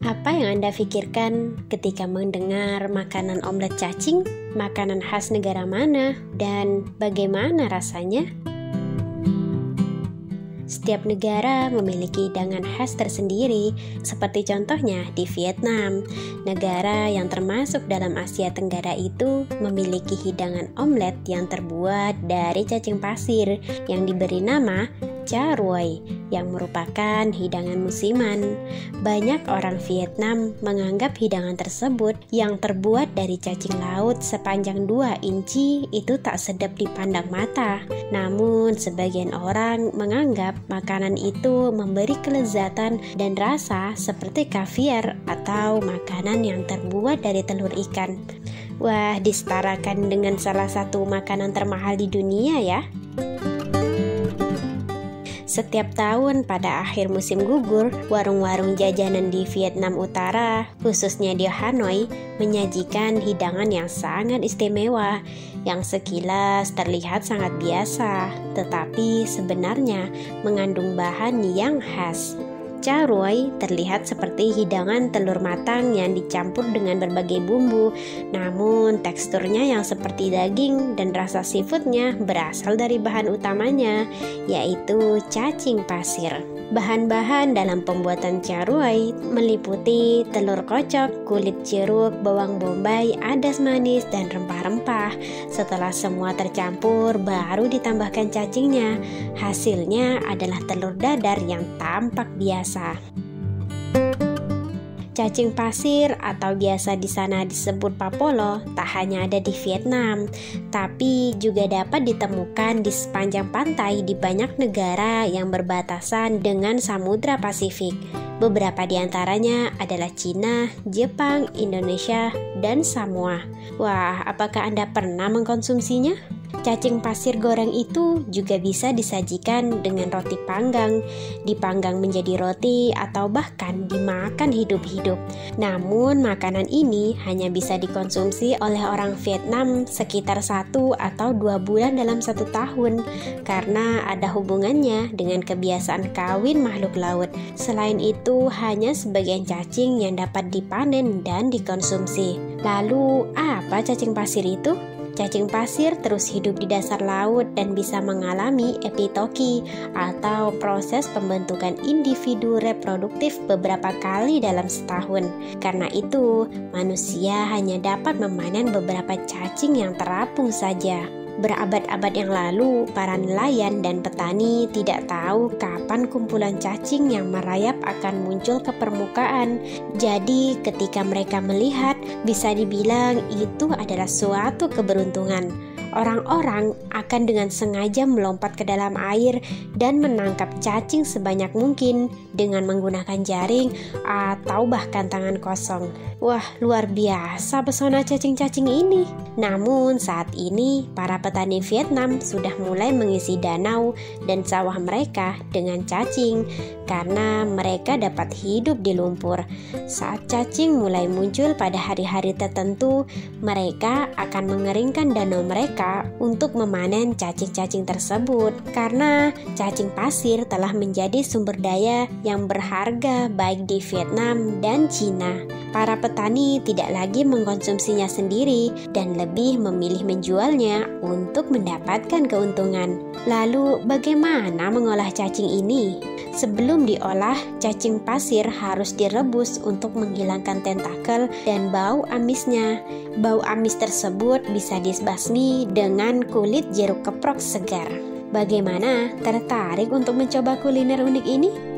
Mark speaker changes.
Speaker 1: Apa yang Anda pikirkan ketika mendengar makanan omelet cacing? Makanan khas negara mana dan bagaimana rasanya? Setiap negara memiliki hidangan khas tersendiri, seperti contohnya di Vietnam. Negara yang termasuk dalam Asia Tenggara itu memiliki hidangan omelet yang terbuat dari cacing pasir yang diberi nama chả rùi, yang merupakan hidangan musiman. Banyak orang Vietnam menganggap hidangan tersebut yang terbuat dari cacing laut sepanjang 2 inci itu tak sedap dipandang mata. Namun sebagian orang menganggap makanan itu memberi kelezatan dan rasa seperti kaviar atau makanan yang terbuat dari telur ikan. Wah, disetarakan dengan salah satu makanan termahal di dunia ya. Setiap tahun pada akhir musim gugur, warung-warung jajanan di Vietnam Utara, khususnya di Hanoi, menyajikan hidangan yang sangat istimewa, yang sekilas terlihat sangat biasa, tetapi sebenarnya mengandung bahan yang khas. Chả rùi terlihat seperti hidangan telur matang yang dicampur dengan berbagai bumbu, namun teksturnya yang seperti daging dan rasa seafoodnya berasal dari bahan utamanya, yaitu cacing pasir. Bahan-bahan dalam pembuatan chả rùi meliputi telur kocok, kulit jeruk, bawang bombay, adas manis, dan rempah-rempah. Setelah semua tercampur, baru ditambahkan cacingnya. Hasilnya adalah telur dadar yang tampak biasa. Cacing pasir atau biasa di sana disebut papolo tak hanya ada di Vietnam, tapi juga dapat ditemukan di sepanjang pantai di banyak negara yang berbatasan dengan Samudra Pasifik. Beberapa di antaranya adalah Cina, Jepang, Indonesia, dan Samoa. Wah, apakah Anda pernah mengkonsumsinya? Cacing pasir goreng itu juga bisa disajikan dengan roti panggang, dipanggang menjadi roti atau bahkan dimakan hidup-hidup. Namun makanan ini hanya bisa dikonsumsi oleh orang Vietnam sekitar 1 atau 2 bulan dalam 1 tahun karena ada hubungannya dengan kebiasaan kawin makhluk laut. Selain itu hanya sebagian cacing yang dapat dipanen dan dikonsumsi. Lalu apa cacing pasir itu? Cacing pasir terus hidup di dasar laut dan bisa mengalami epitoki atau proses pembentukan individu reproduktif beberapa kali dalam setahun. Karena itu, manusia hanya dapat memanen beberapa cacing yang terapung saja. Berabad-abad yang lalu, para nelayan dan petani tidak tahu kapan kumpulan cacing yang merayap akan muncul ke permukaan. Jadi, ketika mereka melihat, bisa dibilang itu adalah suatu keberuntungan. Orang-orang akan dengan sengaja melompat ke dalam air dan menangkap cacing sebanyak mungkin dengan menggunakan jaring atau bahkan tangan kosong. Wah, luar biasa pesona cacing-cacing ini. Namun saat ini para petani Vietnam sudah mulai mengisi danau dan sawah mereka dengan cacing karena mereka dapat hidup di lumpur. Saat cacing mulai muncul pada hari-hari tertentu, mereka akan mengeringkan danau mereka untuk memanen cacing-cacing tersebut karena cacing pasir telah menjadi sumber daya yang berharga baik di Vietnam dan Cina. Para petani tidak lagi mengkonsumsinya sendiri dan lebih memilih menjualnya untuk mendapatkan keuntungan. Lalu bagaimana mengolah cacing ini? Sebelum diolah, cacing pasir harus direbus untuk menghilangkan tentakel dan bau amisnya. Bau amis tersebut bisa dibasmi dengan kulit jeruk keprok segar. Bagaimana? Tertarik untuk mencoba kuliner unik ini?